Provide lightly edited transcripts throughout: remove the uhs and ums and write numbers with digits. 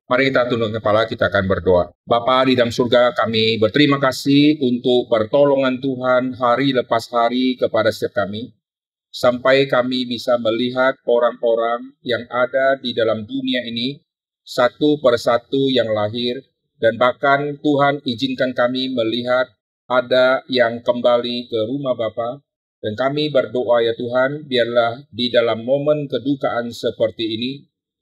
Mari kita tunduk kepala, kita akan berdoa. Bapa di dalam surga, kami berterima kasih untuk pertolongan Tuhan hari lepas hari kepada setiap kami. Sampai kami bisa melihat orang-orang yang ada di dalam dunia ini, satu persatu yang lahir, dan bahkan Tuhan izinkan kami melihat ada yang kembali ke rumah Bapa. Dan kami berdoa ya Tuhan, biarlah di dalam momen kedukaan seperti ini,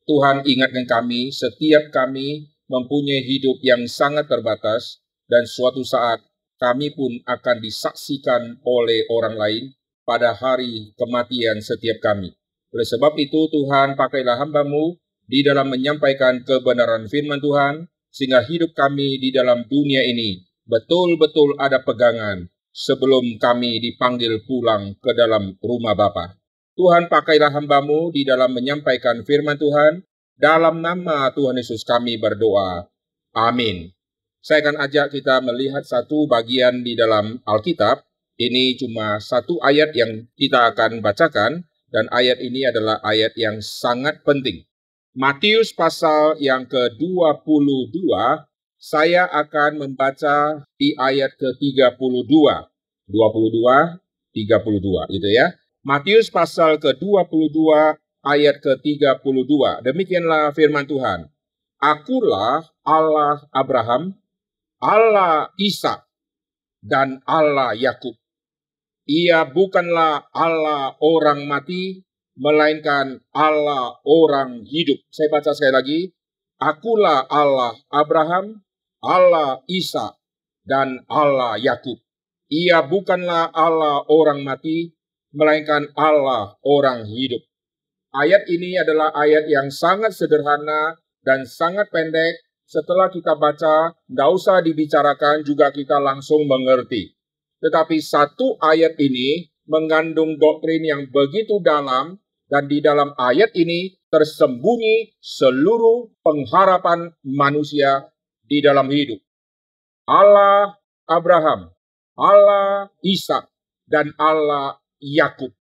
Tuhan ingatkan kami, setiap kami mempunyai hidup yang sangat terbatas, dan suatu saat kami pun akan disaksikan oleh orang lain pada hari kematian setiap kami. Oleh sebab itu, Tuhan, pakailah hamba-Mu di dalam menyampaikan kebenaran firman Tuhan, sehingga hidup kami di dalam dunia ini betul-betul ada pegangan sebelum kami dipanggil pulang ke dalam rumah Bapa. Tuhan, pakailah hamba-Mu di dalam menyampaikan firman Tuhan. Dalam nama Tuhan Yesus kami berdoa. Amin. Saya akan ajak kita melihat satu bagian di dalam Alkitab. Ini cuma satu ayat yang kita akan bacakan, dan ayat ini adalah ayat yang sangat penting. Matius pasal yang ke-22, saya akan membaca di ayat ke-32. 22, 32, gitu ya. Matius pasal ke-22 ayat ke-32. Demikianlah firman Tuhan. Akulah Allah Abraham, Allah Ishak, dan Allah Yakub. Ia bukanlah Allah orang mati, melainkan Allah orang hidup. Saya baca sekali lagi. Akulah Allah Abraham, Allah Ishak, dan Allah Yakub. Ia bukanlah Allah orang mati, melainkan Allah orang hidup. Ayat ini adalah ayat yang sangat sederhana dan sangat pendek. Setelah kita baca, tidak usah dibicarakan, juga kita langsung mengerti. Tetapi satu ayat ini mengandung doktrin yang begitu dalam, dan di dalam ayat ini tersembunyi seluruh pengharapan manusia di dalam hidup. Allah Abraham, Allah Ishak, dan Allah Yakub.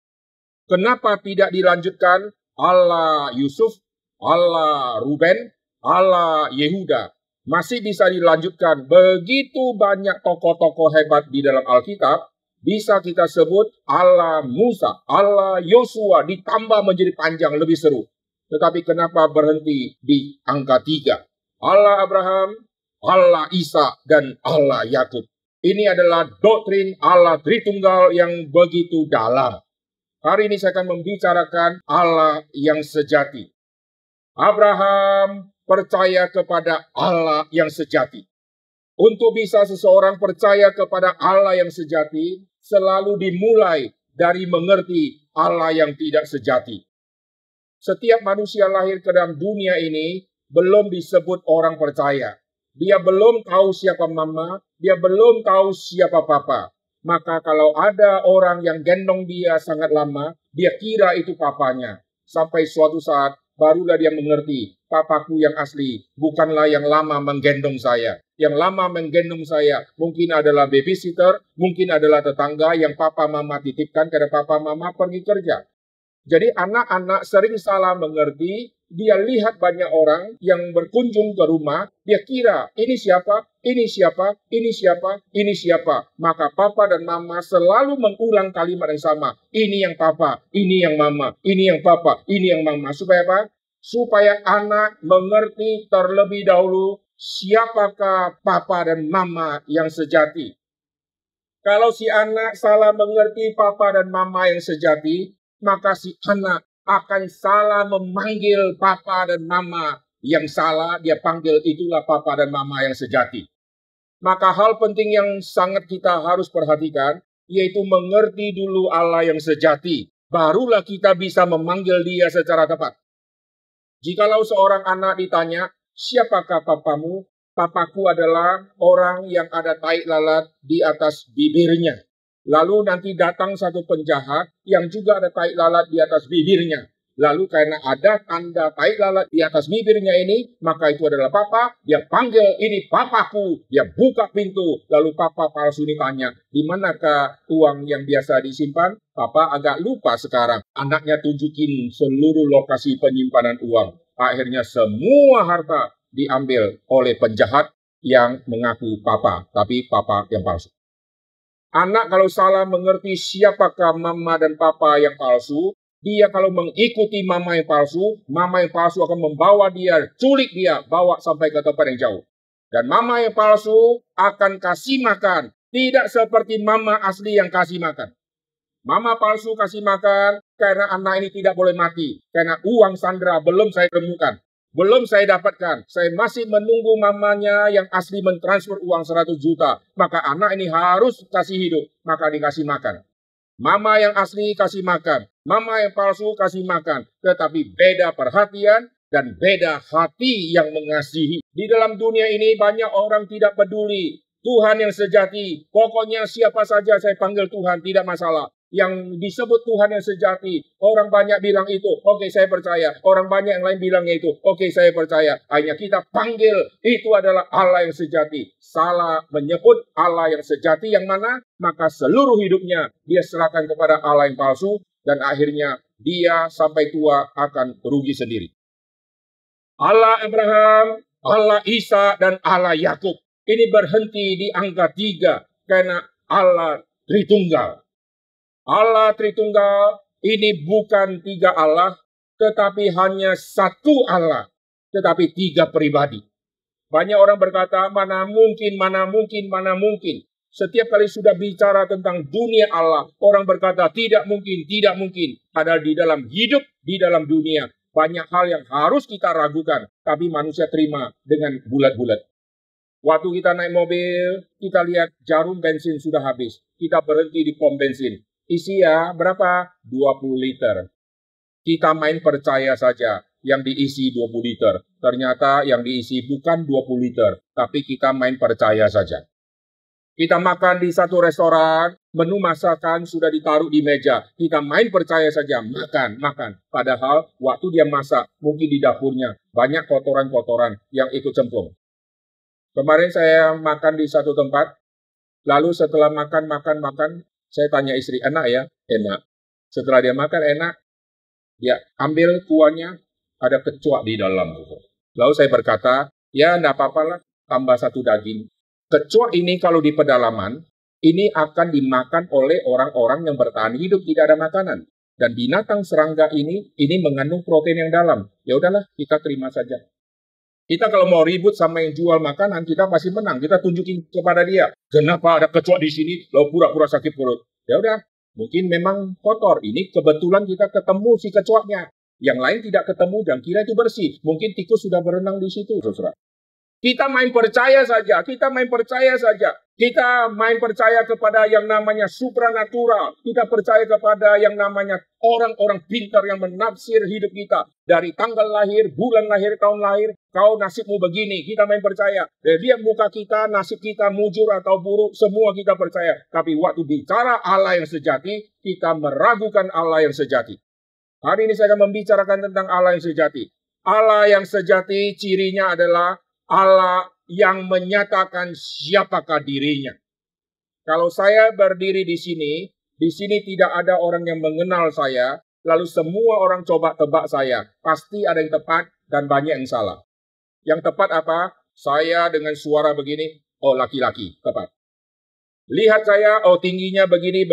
Kenapa tidak dilanjutkan Allah Yusuf, Allah Ruben, Allah Yehuda? Masih bisa dilanjutkan. Begitu banyak tokoh-tokoh hebat di dalam Alkitab. Bisa kita sebut Allah Musa, Allah Yosua, ditambah menjadi panjang, lebih seru. Tetapi kenapa berhenti di angka 3? Allah Abraham, Allah Ishak, dan Allah Yakub. Ini adalah doktrin Allah Tritunggal yang begitu dalam. Hari ini saya akan membicarakan Allah yang sejati. Abraham percaya kepada Allah yang sejati. Untuk bisa seseorang percaya kepada Allah yang sejati, selalu dimulai dari mengerti Allah yang tidak sejati. Setiap manusia lahir ke dalam dunia ini belum disebut orang percaya. Dia belum tahu siapa mama, dia belum tahu siapa papa. Maka kalau ada orang yang gendong dia sangat lama, dia kira itu papanya. Sampai suatu saat, barulah dia mengerti, papaku yang asli bukanlah yang lama menggendong saya. Yang lama menggendong saya mungkin adalah babysitter, mungkin adalah tetangga yang papa mama titipkan karena papa mama pergi kerja. Jadi anak-anak sering salah mengerti, dia lihat banyak orang yang berkunjung ke rumah, dia kira ini siapa, ini siapa, ini siapa, ini siapa. Maka papa dan mama selalu mengulang kalimat yang sama. Ini yang papa, ini yang mama, ini yang papa, ini yang mama. Supaya apa? Supaya anak mengerti terlebih dahulu siapakah papa dan mama yang sejati. Kalau si anak salah mengerti papa dan mama yang sejati, maka si anak akan salah memanggil papa dan mama yang salah. Dia panggil itulah papa dan mama yang sejati. Maka hal penting yang sangat kita harus perhatikan, yaitu mengerti dulu Allah yang sejati. Barulah kita bisa memanggil dia secara tepat. Jikalau seorang anak ditanya, siapakah papamu? Papaku adalah orang yang ada tai lalat di atas bibirnya. Lalu nanti datang satu penjahat yang juga ada tai lalat di atas bibirnya. Lalu karena ada tanda tai lalat di atas bibirnya ini, maka itu adalah papa. Dia panggil, ini papaku. Dia buka pintu. Lalu papa palsu ini tanya, di manakah uang yang biasa disimpan? Papa agak lupa sekarang. Anaknya tunjukin seluruh lokasi penyimpanan uang. Akhirnya semua harta diambil oleh penjahat yang mengaku papa, tapi papa yang palsu. Anak kalau salah mengerti siapakah mama dan papa yang palsu, dia kalau mengikuti mama yang palsu akan membawa dia, culik dia, bawa sampai ke tempat yang jauh. Dan mama yang palsu akan kasih makan, tidak seperti mama asli yang kasih makan. Mama palsu kasih makan karena anak ini tidak boleh mati, karena uang Sandra belum saya temukan. Belum saya dapatkan. Saya masih menunggu mamanya yang asli mentransfer uang 100 juta. Maka anak ini harus kasih hidup. Maka dikasih makan. Mama yang asli kasih makan. Mama yang palsu kasih makan. Tetapi beda perhatian dan beda hati yang mengasihi. Di dalam dunia ini banyak orang tidak peduli. Tuhan yang sejati. Pokoknya siapa saja saya panggil Tuhan, tidak masalah. Yang disebut Tuhan yang sejati. Orang banyak bilang itu, oke saya percaya. Orang banyak yang lain bilangnya itu, oke saya percaya. Hanya kita panggil, itu adalah Allah yang sejati. Salah menyebut Allah yang sejati yang mana, maka seluruh hidupnya dia serahkan kepada Allah yang palsu. Dan akhirnya dia sampai tua akan rugi sendiri. Allah Abraham, Allah Isa, dan Allah Yakub. Ini berhenti di angka 3 karena Allah Tritunggal. Allah Tritunggal ini bukan 3 Allah, tetapi hanya 1 Allah, tetapi 3 pribadi. Banyak orang berkata, mana mungkin. Setiap kali sudah bicara tentang dunia Allah, orang berkata, tidak mungkin. Padahal di dalam hidup, di dalam dunia, banyak hal yang harus kita ragukan, tapi manusia terima dengan bulat-bulat. Waktu kita naik mobil, kita lihat jarum bensin sudah habis. Kita berhenti di pom bensin. Isi ya, berapa? 20 liter. Kita main percaya saja yang diisi 20 liter. Ternyata yang diisi bukan 20 liter, tapi kita main percaya saja. Kita makan di satu restoran, menu masakan sudah ditaruh di meja. Kita main percaya saja, makan. Padahal waktu dia masak, mungkin di dapurnya banyak kotoran-kotoran yang ikut cemplung. Kemarin saya makan di satu tempat, lalu setelah makan, saya tanya istri, enak ya? Enak. Setelah dia makan enak, dia ambil kuahnya, ada kecoak di dalam. Lalu saya berkata, ya enggak apa-apa lah, tambah 1 daging. Kecoak ini kalau di pedalaman, ini akan dimakan oleh orang-orang yang bertahan hidup, tidak ada makanan. Dan binatang serangga ini mengandung protein yang dalam. Ya udahlah, kita terima saja. Kita kalau mau ribut sama yang jual makanan, kita pasti menang. Kita tunjukin kepada dia, kenapa ada kecoak di sini, lalu pura-pura sakit perut. Ya udah, mungkin memang kotor. Ini kebetulan kita ketemu si kecoaknya. Yang lain tidak ketemu dan kira itu bersih. Mungkin tikus sudah berenang di situ, saudara. Kita main percaya saja. Kita main percaya kepada yang namanya supranatural. Kita percaya kepada yang namanya orang-orang pintar yang menafsir hidup kita. Dari tanggal lahir, bulan lahir, tahun lahir, kau nasibmu begini. Kita main percaya. Dia muka kita, nasib kita mujur atau buruk, semua kita percaya. Tapi waktu bicara Allah yang sejati, kita meragukan Allah yang sejati. Hari ini saya akan membicarakan tentang Allah yang sejati. Allah yang sejati cirinya adalah Allah yang menyatakan siapakah dirinya. Kalau saya berdiri di sini tidak ada orang yang mengenal saya, lalu semua orang coba tebak saya. Pasti ada yang tepat dan banyak yang salah. Yang tepat apa? Saya dengan suara begini, oh laki-laki, tepat. Lihat saya, oh tingginya begini.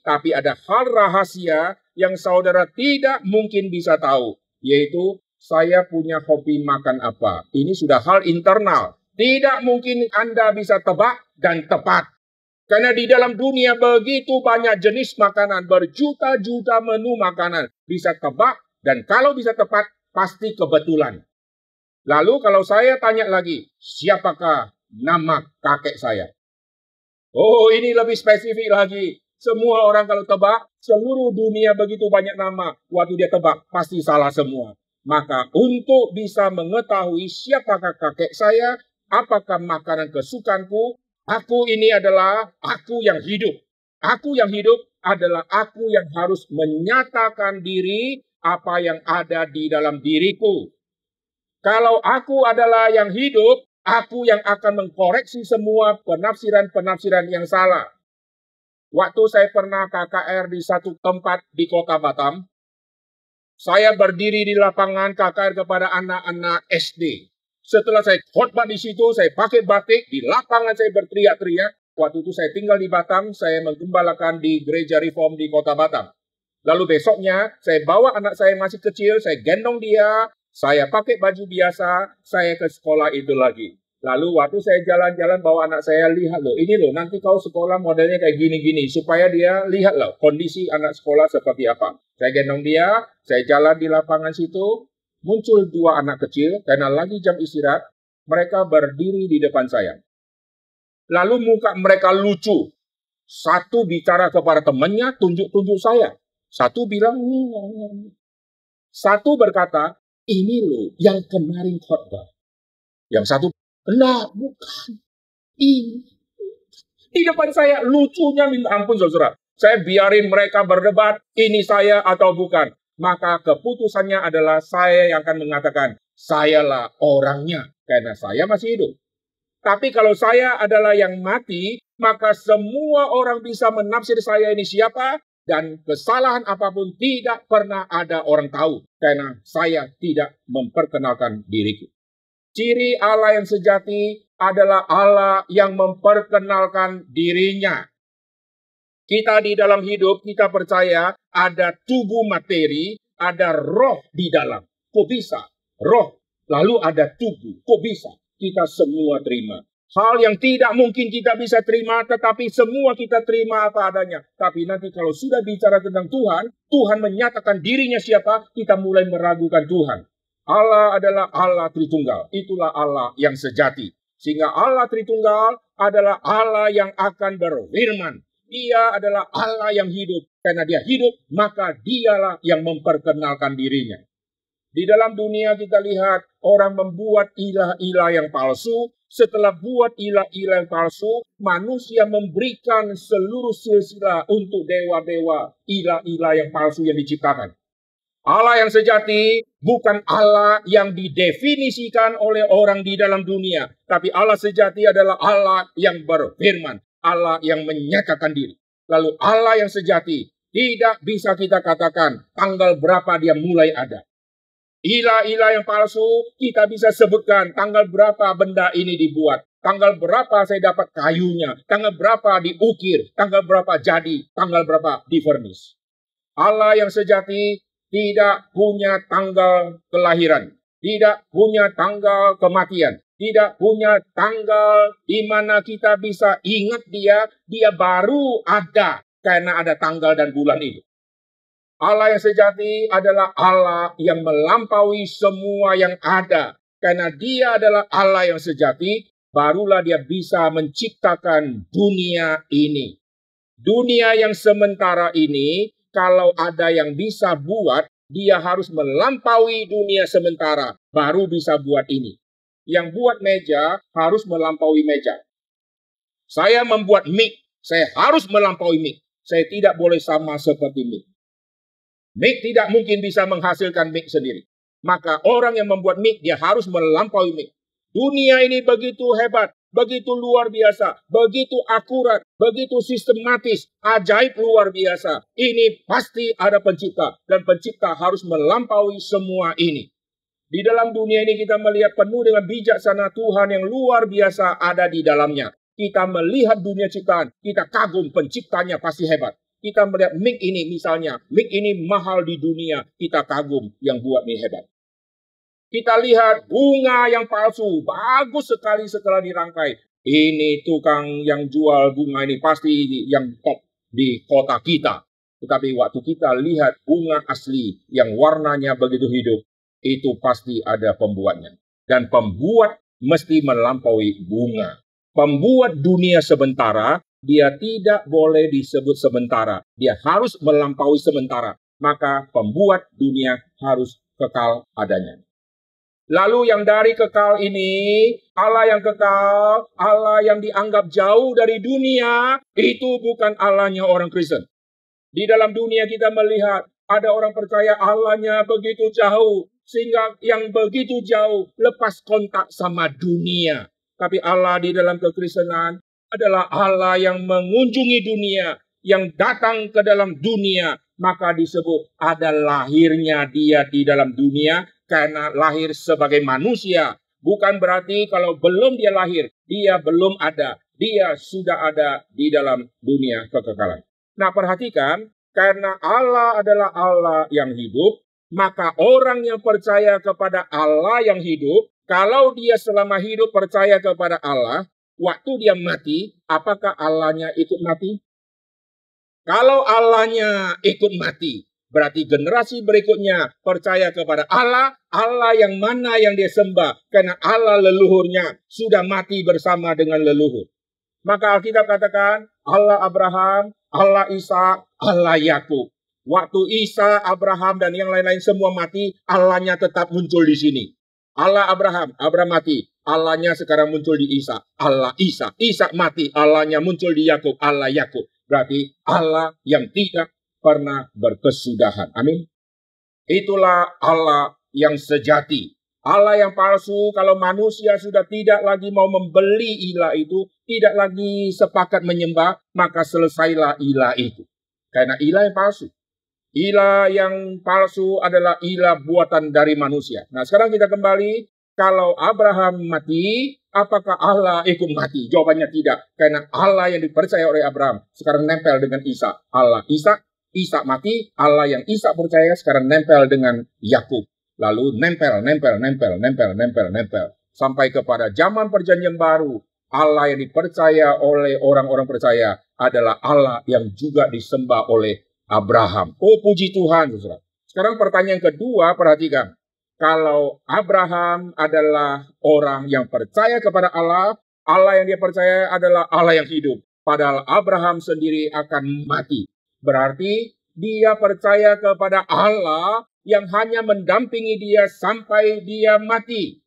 Tapi ada hal rahasia yang saudara tidak mungkin bisa tahu, yaitu saya punya hobi makan apa. Ini sudah hal internal. Tidak mungkin Anda bisa tebak dan tepat. Karena di dalam dunia begitu banyak jenis makanan, berjuta-juta menu makanan. Bisa tebak dan kalau bisa tepat, pasti kebetulan. Lalu kalau saya tanya lagi, siapakah nama kakek saya? Oh, ini lebih spesifik lagi. Semua orang kalau tebak, seluruh dunia begitu banyak nama. Waktu dia tebak, pasti salah semua. Maka untuk bisa mengetahui siapakah kakek saya, apakah makanan kesukaanku, aku ini adalah aku yang hidup. Aku yang hidup adalah aku yang harus menyatakan diri apa yang ada di dalam diriku. Kalau aku adalah yang hidup, aku yang akan mengkoreksi semua penafsiran-penafsiran yang salah. Waktu saya pernah KKR di satu tempat di kota Batam, saya berdiri di lapangan KKR kepada anak-anak SD. Setelah saya khotbah di situ, saya pakai batik, di lapangan saya berteriak-teriak. Waktu itu saya tinggal di Batam, saya menggembalakan di gereja reform di kota Batam. Lalu besoknya, saya bawa anak saya masih kecil, saya gendong dia, saya pakai baju biasa, saya ke sekolah itu lagi. Lalu waktu saya jalan-jalan bawa anak saya, lihat loh, ini loh, nanti kau sekolah modelnya kayak gini-gini, supaya dia lihat loh, kondisi anak sekolah seperti apa. Saya gendong dia, saya jalan di lapangan situ, muncul dua anak kecil, karena lagi jam istirahat, mereka berdiri di depan saya. Lalu muka mereka lucu. Satu bicara kepada temannya, tunjuk-tunjuk saya. Satu bilang, satu berkata, ini loh yang kemarin khotbah. Yang satu, enggak, bukan. Ini. Di depan saya, lucunya minta ampun, saudara. Saya biarin mereka berdebat, ini saya atau bukan. Maka keputusannya adalah saya yang akan mengatakan, sayalah orangnya, karena saya masih hidup. Tapi kalau saya adalah yang mati, maka semua orang bisa menafsir saya ini siapa, dan kesalahan apapun tidak pernah ada orang tahu, karena saya tidak memperkenalkan diriku. Ciri Allah yang sejati adalah Allah yang memperkenalkan dirinya. Kita di dalam hidup, kita percaya ada tubuh materi, ada roh di dalam. Kok bisa? Roh, lalu ada tubuh. Kok bisa? Kita semua terima. Hal yang tidak mungkin kita bisa terima, tetapi semua kita terima apa adanya. Tapi nanti kalau sudah bicara tentang Tuhan, Tuhan menyatakan dirinya siapa, kita mulai meragukan Tuhan. Allah adalah Allah Tritunggal. Itulah Allah yang sejati. Sehingga Allah Tritunggal adalah Allah yang akan berfirman. Dia adalah Allah yang hidup. Karena dia hidup, maka dialah yang memperkenalkan dirinya. Di dalam dunia kita lihat orang membuat ilah-ilah yang palsu. Setelah buat ilah-ilah yang palsu, manusia memberikan seluruh silsilah untuk dewa-dewa ilah-ilah yang palsu yang diciptakan. Allah yang sejati bukan Allah yang didefinisikan oleh orang di dalam dunia. Tapi Allah sejati adalah Allah yang berfirman. Allah yang menyatakan diri. Lalu Allah yang sejati tidak bisa kita katakan tanggal berapa dia mulai ada. Ilah-ilah yang palsu kita bisa sebutkan tanggal berapa benda ini dibuat. Tanggal berapa saya dapat kayunya. Tanggal berapa diukir. Tanggal berapa jadi. Tanggal berapa difurnish. Allah yang sejati tidak punya tanggal kelahiran. Tidak punya tanggal kematian. Tidak punya tanggal di mana kita bisa ingat dia baru ada karena ada tanggal dan bulan itu. Allah yang sejati adalah Allah yang melampaui semua yang ada. Karena dia adalah Allah yang sejati, barulah dia bisa menciptakan dunia ini. Dunia yang sementara ini, kalau ada yang bisa buat, dia harus melampaui dunia sementara, baru bisa buat ini. Yang buat meja harus melampaui meja. Saya membuat mic, saya harus melampaui mic. Saya tidak boleh sama seperti mic. Mic tidak mungkin bisa menghasilkan mic sendiri. Maka orang yang membuat mic, dia harus melampaui mic. Dunia ini begitu hebat, begitu luar biasa, begitu akurat, begitu sistematis, ajaib luar biasa. Ini pasti ada pencipta, dan pencipta harus melampaui semua ini. Di dalam dunia ini kita melihat penuh dengan bijaksana Tuhan yang luar biasa ada di dalamnya. Kita melihat dunia ciptaan, kita kagum penciptanya pasti hebat. Kita melihat mic ini misalnya, mic ini mahal di dunia, kita kagum yang buat ini hebat. Kita lihat bunga yang palsu, bagus sekali setelah dirangkai. Ini tukang yang jual bunga ini pasti yang top di kota kita. Tetapi waktu kita lihat bunga asli yang warnanya begitu hidup, itu pasti ada pembuatnya. Dan pembuat mesti melampaui bunga. Pembuat dunia sementara, dia tidak boleh disebut sementara. Dia harus melampaui sementara. Maka pembuat dunia harus kekal adanya. Lalu yang dari kekal ini, Allah yang kekal, Allah yang dianggap jauh dari dunia, itu bukan Allahnya orang Kristen. Di dalam dunia kita melihat, ada orang percaya Allahnya begitu jauh, sehingga yang begitu jauh lepas kontak sama dunia. Tapi Allah di dalam kekristenan adalah Allah yang mengunjungi dunia, yang datang ke dalam dunia. Maka disebut ada lahirnya dia di dalam dunia, karena lahir sebagai manusia, Bukan berarti kalau belum dia lahir, dia belum ada. Dia sudah ada di dalam dunia kekekalan. Nah, perhatikan, karena Allah adalah Allah yang hidup, maka orang yang percaya kepada Allah yang hidup, kalau dia selama hidup percaya kepada Allah, waktu dia mati, apakah Allahnya ikut mati? Kalau Allahnya ikut mati, berarti generasi berikutnya percaya kepada Allah, Allah yang mana yang dia sembah, karena Allah leluhurnya sudah mati bersama dengan leluhur. Maka Alkitab katakan, Allah Abraham, Allah Ishak, Allah Yakub. Waktu Ishak, Abraham, dan yang lain-lain semua mati, Allahnya tetap muncul di sini. Allah Abraham, Abraham mati, Allahnya sekarang muncul di Ishak, Allah Ishak. Ishak mati, Allahnya muncul di Yakub, Allah Yakub. Berarti Allah yang tidak pernah berkesudahan. Amin. Itulah Allah yang sejati. Allah yang palsu, kalau manusia sudah tidak lagi mau membeli ilah itu, tidak lagi sepakat menyembah, maka selesailah ilah itu. Karena ilah yang palsu. Ilah yang palsu adalah ilah buatan dari manusia. Nah, sekarang kita kembali. Kalau Abraham mati, apakah Allah ikut mati? Jawabannya tidak. Karena Allah yang dipercaya oleh Abraham sekarang nempel dengan Ishak. Allah Ishak, Ishak mati. Allah yang Ishak percaya sekarang nempel dengan Yakub. Lalu nempel. Sampai kepada zaman perjanjian baru. Allah yang dipercaya oleh orang-orang percaya adalah Allah yang juga disembah oleh Abraham. Oh, puji Tuhan, saudara. Sekarang pertanyaan kedua, perhatikan. Kalau Abraham adalah orang yang percaya kepada Allah, Allah yang dia percaya adalah Allah yang hidup. Padahal Abraham sendiri akan mati. Berarti dia percaya kepada Allah yang hanya mendampingi dia sampai dia mati.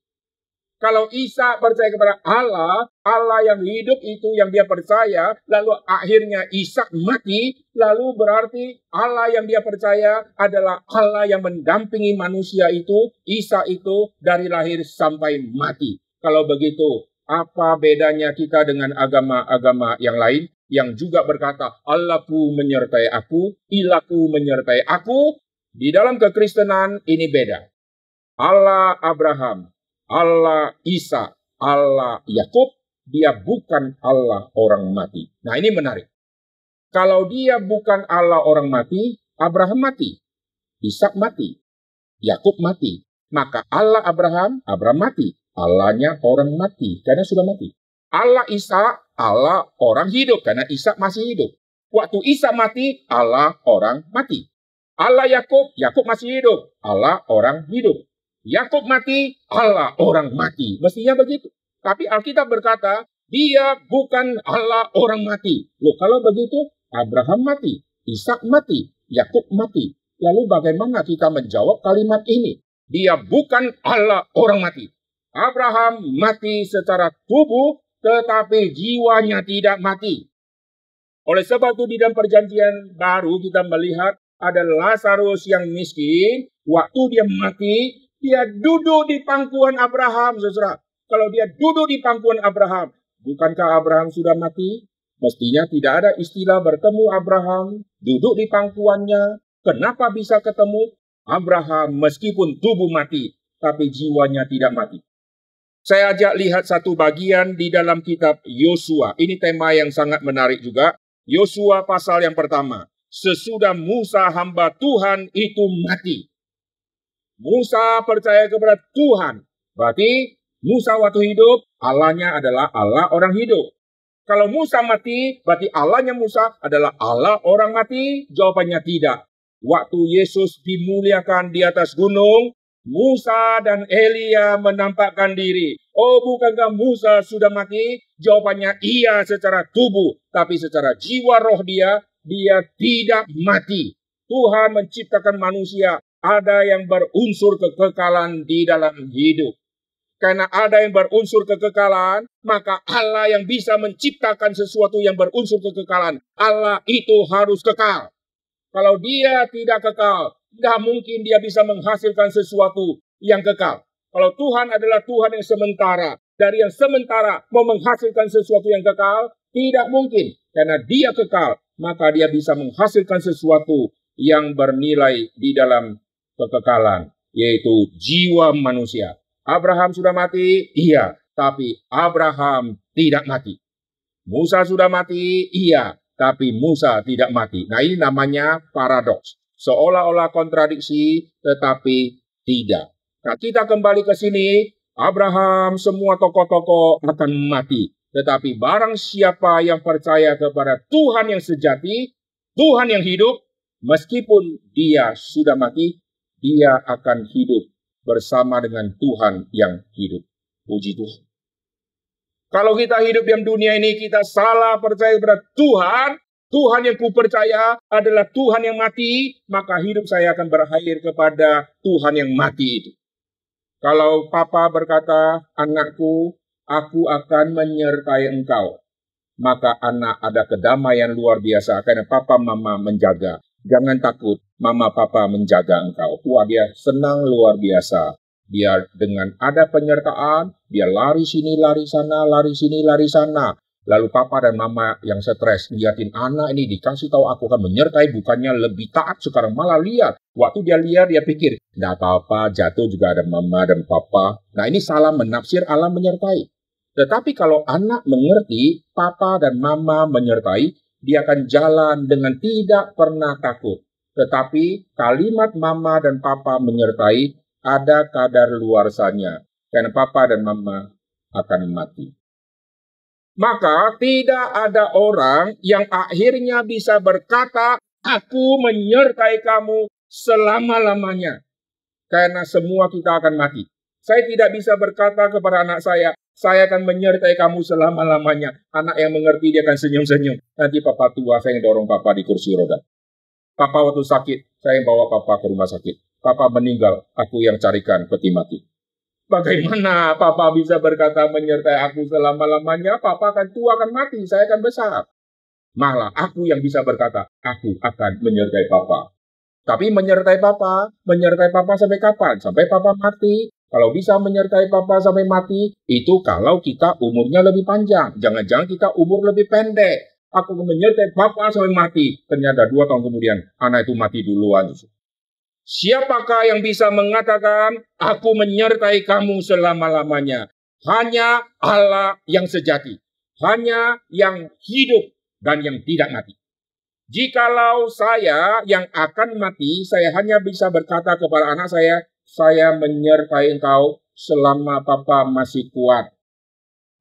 Kalau Ishak percaya kepada Allah, Allah yang hidup itu yang dia percaya, lalu akhirnya Ishak mati, lalu berarti Allah yang dia percaya adalah Allah yang mendampingi manusia itu, Ishak itu dari lahir sampai mati. Kalau begitu, apa bedanya kita dengan agama-agama yang lain yang juga berkata, Allahku menyertai aku, ilahku menyertai aku? Di dalam kekristenan ini beda. Allah Abraham, Allah Ishak, Allah Yakub, dia bukan Allah orang mati. Nah, ini menarik. Kalau dia bukan Allah orang mati, Abraham mati, Ishak mati, Yakub mati. Maka Allah Abraham mati. Allahnya orang mati, karena sudah mati. Allah Ishak, Allah orang hidup, karena Ishak masih hidup. Waktu Ishak mati, Allah orang mati. Allah Yakub masih hidup, Allah orang hidup. Yakub mati, Allah orang mati. Mestinya begitu. Tapi Alkitab berkata, dia bukan Allah orang mati. Loh, kalau begitu, Abraham mati, Ishak mati, Yakub mati. Lalu bagaimana kita menjawab kalimat ini? Dia bukan Allah orang mati. Abraham mati secara tubuh, tetapi jiwanya tidak mati. Oleh sebab itu di dalam perjanjian baru kita melihat ada Lazarus yang miskin. Waktu dia mati, dia duduk di pangkuan Abraham, saudara. Kalau dia duduk di pangkuan Abraham, bukankah Abraham sudah mati? Mestinya tidak ada istilah bertemu Abraham, duduk di pangkuannya. Kenapa bisa ketemu? Abraham meskipun tubuh mati, tapi jiwanya tidak mati. Saya ajak lihat satu bagian di dalam kitab Yosua. Ini tema yang sangat menarik juga. Yosua pasal yang pertama. Sesudah Musa hamba Tuhan itu mati. Musa percaya kepada Tuhan. Berarti Musa waktu hidup, Allahnya adalah Allah orang hidup. Kalau Musa mati, berarti Allahnya Musa adalah Allah orang mati? Jawabannya tidak. Waktu Yesus dimuliakan di atas gunung, Musa dan Elia menampakkan diri. Oh, bukankah Musa sudah mati? Jawabannya iya secara tubuh. Tapi secara jiwa roh dia tidak mati. Tuhan menciptakan manusia. Ada yang berunsur kekekalan di dalam hidup. Karena ada yang berunsur kekekalan, maka Allah yang bisa menciptakan sesuatu yang berunsur kekekalan. Allah itu harus kekal. Kalau dia tidak kekal, tidak mungkin dia bisa menghasilkan sesuatu yang kekal. Kalau Tuhan adalah Tuhan yang sementara, dari yang sementara mau menghasilkan sesuatu yang kekal, tidak mungkin. Karena dia kekal, maka dia bisa menghasilkan sesuatu yang bernilai di dalam kekekalan, yaitu jiwa manusia. Abraham sudah mati? Iya, tapi Abraham tidak mati. Musa sudah mati? Iya, tapi Musa tidak mati. Nah, ini namanya paradoks. Seolah-olah kontradiksi, tetapi tidak. Nah, kita kembali ke sini. Abraham, semua tokoh-tokoh akan mati. Tetapi barang siapa yang percaya kepada Tuhan yang sejati, Tuhan yang hidup, meskipun dia sudah mati, dia akan hidup bersama dengan Tuhan yang hidup. Puji Tuhan. Kalau kita hidup di dunia ini, kita salah percaya kepada Tuhan, Tuhan yang kupercaya adalah Tuhan yang mati, maka hidup saya akan berakhir kepada Tuhan yang mati itu. Kalau Papa berkata, anakku, aku akan menyertai engkau, maka anak ada kedamaian luar biasa, karena Papa Mama menjaga. Jangan takut, Mama Papa menjaga engkau. Wah, dia senang luar biasa. Dia dengan ada penyertaan, dia lari sini, lari sana, lari sini, lari sana. Lalu Papa dan Mama yang stres, liatin anak ini dikasih tahu aku akan menyertai, bukannya lebih taat, sekarang malah lihat. Waktu dia lihat, dia pikir, enggak apa-apa, jatuh juga ada Mama dan Papa. Nah, ini salah menafsir Allah menyertai. Tetapi kalau anak mengerti, Papa dan Mama menyertai, dia akan jalan dengan tidak pernah takut. Tetapi kalimat Mama dan Papa menyertai, ada kadar luarsanya, karena Papa dan Mama akan mati. Maka tidak ada orang yang akhirnya bisa berkata, aku menyertai kamu selama-lamanya. Karena semua kita akan mati. Saya tidak bisa berkata kepada anak saya akan menyertai kamu selama-lamanya. Anak yang mengerti dia akan senyum-senyum. Nanti Papa tua, saya yang dorong Papa di kursi roda. Papa waktu sakit, saya yang bawa Papa ke rumah sakit. Papa meninggal, aku yang carikan peti mati. Bagaimana Papa bisa berkata menyertai aku selama-lamanya? Papa akan tua, akan mati, saya akan besar. Malah aku yang bisa berkata, aku akan menyertai Papa. Tapi menyertai Papa sampai kapan? Sampai Papa mati. Kalau bisa menyertai Papa sampai mati, itu kalau kita umurnya lebih panjang. Jangan-jangan kita umur lebih pendek. Aku menyertai Papa sampai mati. Ternyata 2 tahun kemudian, anak itu mati duluan. Siapakah yang bisa mengatakan, aku menyertai kamu selama-lamanya? Hanya Allah yang sejati. Hanya yang hidup dan yang tidak mati. Jikalau saya yang akan mati, saya hanya bisa berkata kepada anak saya menyertai engkau selama Papa masih kuat.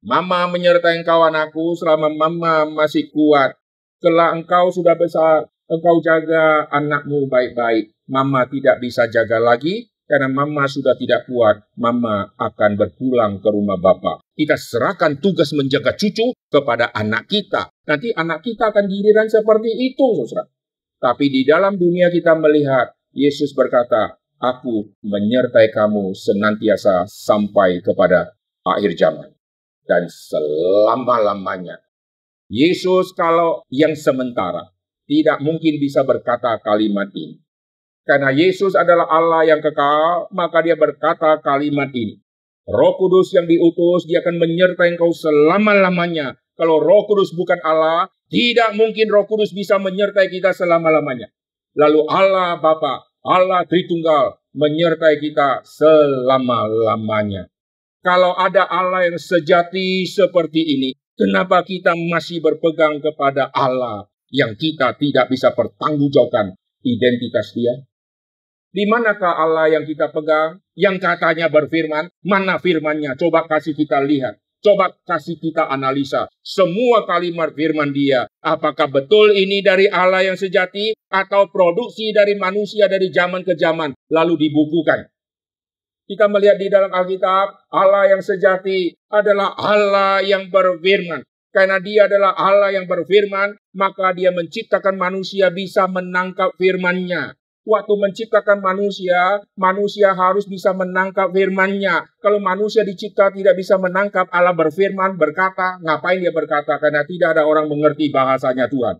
Mama menyertai engkau anakku selama Mama masih kuat. Setelah engkau sudah besar, engkau jaga anakmu baik-baik. Mama tidak bisa jaga lagi, karena Mama sudah tidak kuat. Mama akan berpulang ke rumah Bapa. Kita serahkan tugas menjaga cucu kepada anak kita. Nanti anak kita akan giliran seperti itu, saudara. Tapi di dalam dunia kita melihat, Yesus berkata, aku menyertai kamu senantiasa sampai kepada akhir zaman. Dan selama-lamanya. Yesus kalau yang sementara, tidak mungkin bisa berkata kalimat ini. Karena Yesus adalah Allah yang kekal, maka dia berkata kalimat ini. Roh Kudus yang diutus, dia akan menyertai engkau selama-lamanya. Kalau Roh Kudus bukan Allah, tidak mungkin Roh Kudus bisa menyertai kita selama-lamanya. Lalu Allah Bapa, Allah Tritunggal, menyertai kita selama-lamanya. Kalau ada Allah yang sejati seperti ini, kenapa kita masih berpegang kepada Allah yang kita tidak bisa pertanggungjawabkan identitas dia? Di manakah Allah yang kita pegang, yang katanya berfirman? Mana firmannya? Coba kasih kita lihat. Coba kasih kita analisa. Semua kalimat firman dia. Apakah betul ini dari Allah yang sejati? Atau produksi dari manusia dari zaman ke zaman? Lalu dibukukan. Kita melihat di dalam Alkitab, Allah yang sejati adalah Allah yang berfirman. Karena dia adalah Allah yang berfirman, maka dia menciptakan manusia bisa menangkap firman-Nya. Waktu menciptakan manusia, manusia harus bisa menangkap firman-Nya. Kalau manusia dicipta tidak bisa menangkap, Allah berfirman, berkata, ngapain dia berkata? Karena tidak ada orang mengerti bahasanya Tuhan.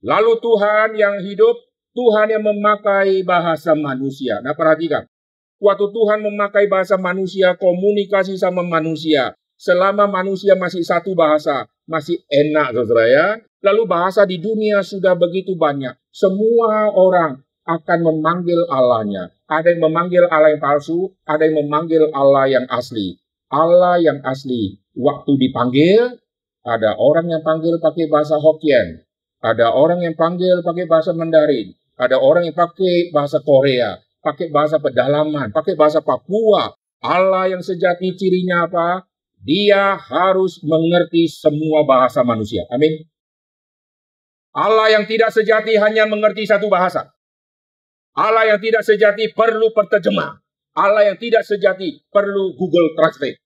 Lalu Tuhan yang hidup, Tuhan yang memakai bahasa manusia. Nah perhatikan, waktu Tuhan memakai bahasa manusia, komunikasi sama manusia. Selama manusia masih satu bahasa, masih enak saudara ya. Lalu bahasa di dunia sudah begitu banyak. Semua orang akan memanggil Allahnya. Ada yang memanggil Allah yang palsu, ada yang memanggil Allah yang asli. Allah yang asli, waktu dipanggil, ada orang yang panggil pakai bahasa Hokkien, ada orang yang panggil pakai bahasa Mandarin, ada orang yang pakai bahasa Korea, pakai bahasa pedalaman, pakai bahasa Papua. Allah yang sejati cirinya apa? Dia harus mengerti semua bahasa manusia. Amin. Allah yang tidak sejati hanya mengerti satu bahasa. Allah yang tidak sejati perlu penerjemah. Allah yang tidak sejati perlu Google Translate.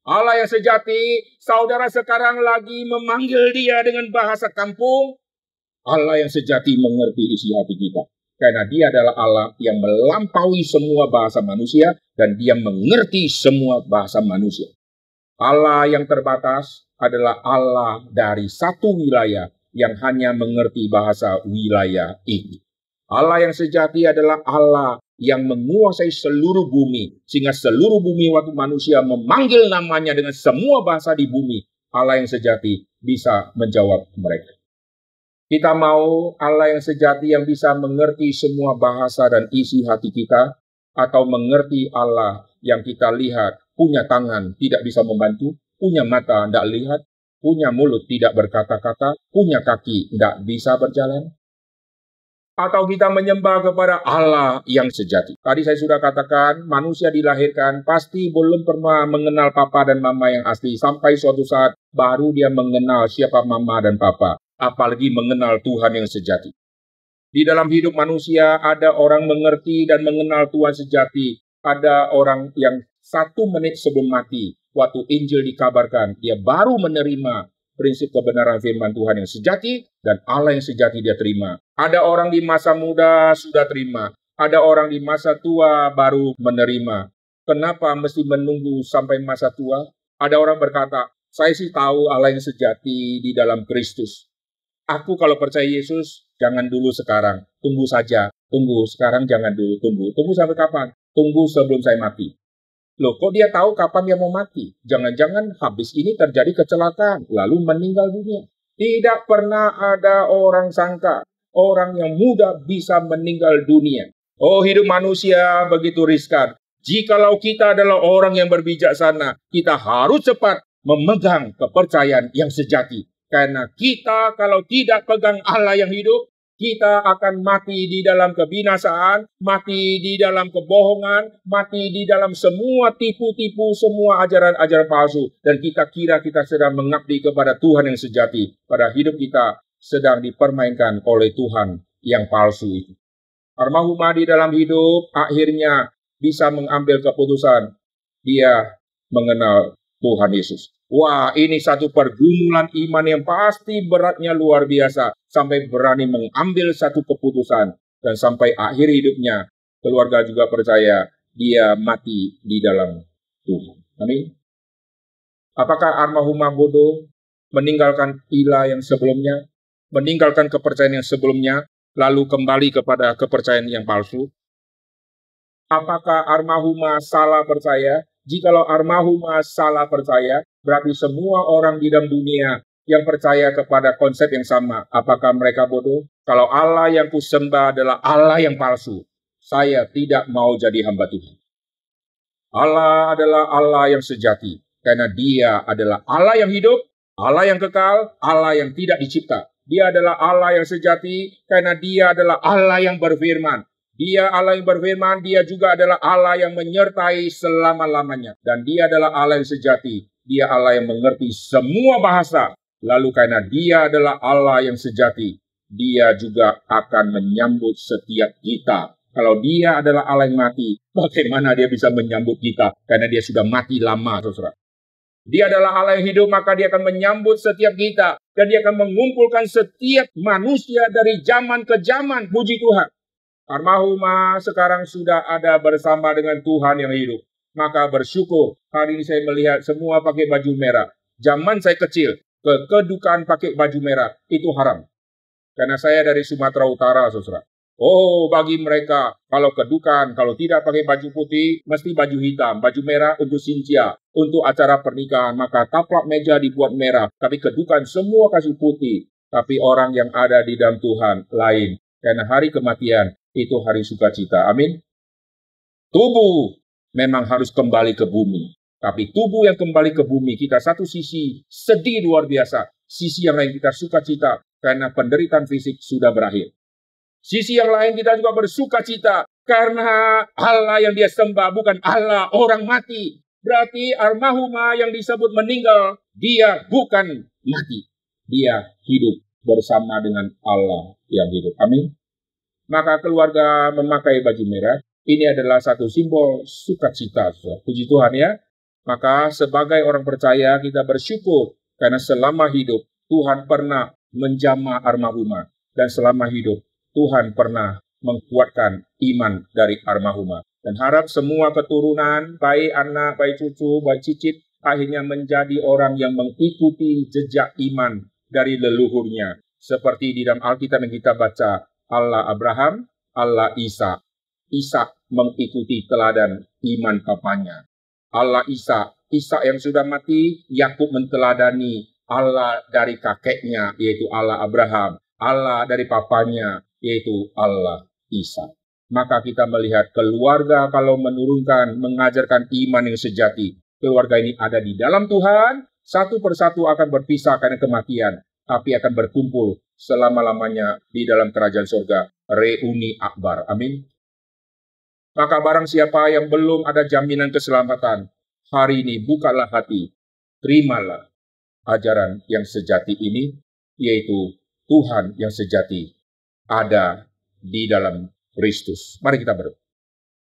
Allah yang sejati, saudara sekarang lagi memanggil dia dengan bahasa kampung. Allah yang sejati mengerti isi hati kita. Karena dia adalah Allah yang melampaui semua bahasa manusia dan dia mengerti semua bahasa manusia. Allah yang terbatas adalah Allah dari satu wilayah yang hanya mengerti bahasa wilayah itu. Allah yang sejati adalah Allah yang menguasai seluruh bumi, sehingga seluruh bumi waktu manusia memanggil namanya dengan semua bahasa di bumi, Allah yang sejati bisa menjawab mereka. Kita mau Allah yang sejati yang bisa mengerti semua bahasa dan isi hati kita, atau mengerti Allah yang kita lihat punya tangan tidak bisa membantu, punya mata tidak lihat, punya mulut tidak berkata-kata, punya kaki tidak bisa berjalan? Atau kita menyembah kepada Allah yang sejati. Tadi saya sudah katakan, manusia dilahirkan pasti belum pernah mengenal papa dan mama yang asli. Sampai suatu saat baru dia mengenal siapa mama dan papa. Apalagi mengenal Tuhan yang sejati. Di dalam hidup manusia ada orang mengerti dan mengenal Tuhan sejati. Ada orang yang 1 menit sebelum mati, waktu Injil dikabarkan, dia baru menerima prinsip kebenaran firman Tuhan yang sejati, dan Allah yang sejati dia terima. Ada orang di masa muda sudah terima. Ada orang di masa tua baru menerima. Kenapa mesti menunggu sampai masa tua? Ada orang berkata, saya sih tahu Allah yang sejati di dalam Kristus. Aku kalau percaya Yesus, jangan dulu sekarang. Tunggu saja. Tunggu, sekarang jangan dulu. Tunggu sampai kapan? Tunggu sebelum saya mati. Loh, kok dia tahu kapan dia mau mati? Jangan-jangan habis ini terjadi kecelakaan, lalu meninggal dunia. Tidak pernah ada orang sangka, orang yang muda bisa meninggal dunia. Oh, hidup manusia begitu riskan. Jikalau kita adalah orang yang berbijaksana, kita harus cepat memegang kepercayaan yang sejati. Karena kita kalau tidak pegang Allah yang hidup, kita akan mati di dalam kebinasaan, mati di dalam kebohongan, mati di dalam semua tipu-tipu, semua ajaran-ajaran palsu. Dan kita kira kita sedang mengabdi kepada Tuhan yang sejati. Pada hidup kita sedang dipermainkan oleh Tuhan yang palsu itu. Almarhumah di dalam hidup akhirnya bisa mengambil keputusan. Dia mengenal Tuhan Yesus. Wah, ini satu pergumulan iman yang pasti beratnya luar biasa. Sampai berani mengambil satu keputusan. Dan sampai akhir hidupnya, keluarga juga percaya dia mati di dalam Tuhan. Amin. Apakah almarhumah bodoh meninggalkan ilah yang sebelumnya? Meninggalkan kepercayaan yang sebelumnya, lalu kembali kepada kepercayaan yang palsu? Apakah almarhumah salah percaya? Jikalau almarhumah salah percaya, berarti semua orang di dalam dunia yang percaya kepada konsep yang sama, apakah mereka bodoh? Kalau Allah yang kusembah adalah Allah yang palsu, saya tidak mau jadi hamba Tuhan. Allah adalah Allah yang sejati, karena dia adalah Allah yang hidup, Allah yang kekal, Allah yang tidak dicipta. Dia adalah Allah yang sejati, karena dia adalah Allah yang berfirman. Dia Allah yang berfirman, dia juga adalah Allah yang menyertai selama-lamanya. Dan dia adalah Allah yang sejati. Dia Allah yang mengerti semua bahasa. Lalu karena dia adalah Allah yang sejati, dia juga akan menyambut setiap kita. Kalau dia adalah Allah yang mati, bagaimana dia bisa menyambut kita? Karena dia sudah mati lama, saudara. Dia adalah Allah yang hidup, maka dia akan menyambut setiap kita. Dan dia akan mengumpulkan setiap manusia dari zaman ke zaman, puji Tuhan. Almarhumah sekarang sudah ada bersama dengan Tuhan yang hidup. Maka bersyukur, hari ini saya melihat semua pakai baju merah. Zaman saya kecil, kedukaan pakai baju merah, itu haram. Karena saya dari Sumatera Utara, saudara. Oh, bagi mereka, kalau kedukaan, kalau tidak pakai baju putih, mesti baju hitam, baju merah untuk sincia, untuk acara pernikahan. Maka taplak meja dibuat merah, tapi kedukaan semua kasih putih. Tapi orang yang ada di dalam Tuhan lain. Karena hari kematian, itu hari sukacita. Amin. Tubuh memang harus kembali ke bumi. Tapi tubuh yang kembali ke bumi, kita satu sisi sedih luar biasa. Sisi yang lain kita sukacita karena penderitaan fisik sudah berakhir. Sisi yang lain kita juga bersukacita karena Allah yang dia sembah bukan Allah orang mati. Berarti almarhumah yang disebut meninggal, dia bukan mati. Dia hidup bersama dengan Allah yang hidup. Amin. Maka keluarga memakai baju merah. Ini adalah satu simbol sukacita. Puji Tuhan ya. Maka sebagai orang percaya kita bersyukur karena selama hidup Tuhan pernah menjamah almarhumah. Dan selama hidup Tuhan pernah menguatkan iman dari almarhumah. Dan harap semua keturunan, baik anak, baik cucu, baik cicit, akhirnya menjadi orang yang mengikuti jejak iman dari leluhurnya. Seperti di dalam Alkitab yang kita baca, Allah Abraham, Allah Ishak. Ishak mengikuti teladan iman papanya. Allah Ishak yang sudah mati, Yakub menteladani Allah dari kakeknya, yaitu Allah Abraham. Allah dari papanya, yaitu Allah Ishak. Maka kita melihat keluarga kalau menurunkan, mengajarkan iman yang sejati. Keluarga ini ada di dalam Tuhan, satu persatu akan berpisah karena kematian, tapi akan berkumpul selama-lamanya di dalam kerajaan surga. Reuni akbar. Amin. Maka barang siapa yang belum ada jaminan keselamatan, hari ini bukalah hati, terimalah ajaran yang sejati ini, yaitu Tuhan yang sejati ada di dalam Kristus. Mari kita berdoa.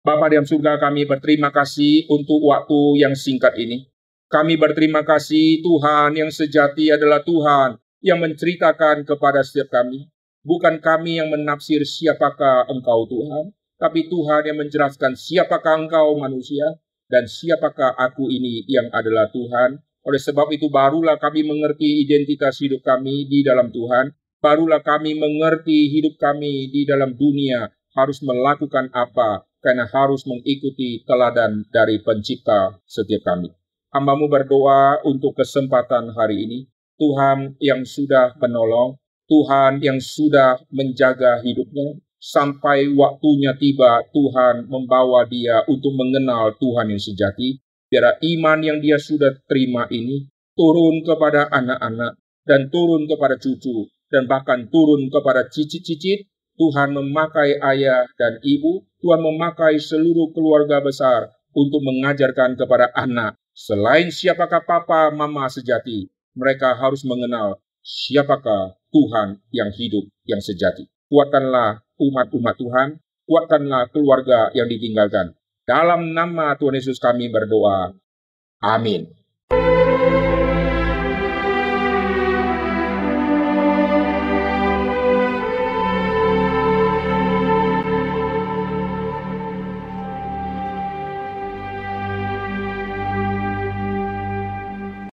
Bapa di dalam surga, kami berterima kasih untuk waktu yang singkat ini. Kami berterima kasih Tuhan yang sejati adalah Tuhan yang menceritakan kepada setiap kami. Bukan kami yang menafsir siapakah Engkau Tuhan, tapi Tuhan yang menjelaskan siapakah Engkau manusia, dan siapakah aku ini yang adalah Tuhan. Oleh sebab itu barulah kami mengerti identitas hidup kami di dalam Tuhan. Barulah kami mengerti hidup kami di dalam dunia harus melakukan apa, karena harus mengikuti teladan dari pencipta setiap kami. Hamba-Mu berdoa untuk kesempatan hari ini. Tuhan yang sudah menolong, Tuhan yang sudah menjaga hidupnya, sampai waktunya tiba Tuhan membawa dia untuk mengenal Tuhan yang sejati. Biar iman yang dia sudah terima ini turun kepada anak-anak dan turun kepada cucu dan bahkan turun kepada cicit-cicit. Tuhan memakai ayah dan ibu, Tuhan memakai seluruh keluarga besar untuk mengajarkan kepada anak. Selain siapakah papa, mama sejati, mereka harus mengenal siapakah Tuhan yang hidup, yang sejati. Kuatkanlah umat-umat Tuhan, kuatkanlah keluarga yang ditinggalkan. Dalam nama Tuhan Yesus kami berdoa. Amin.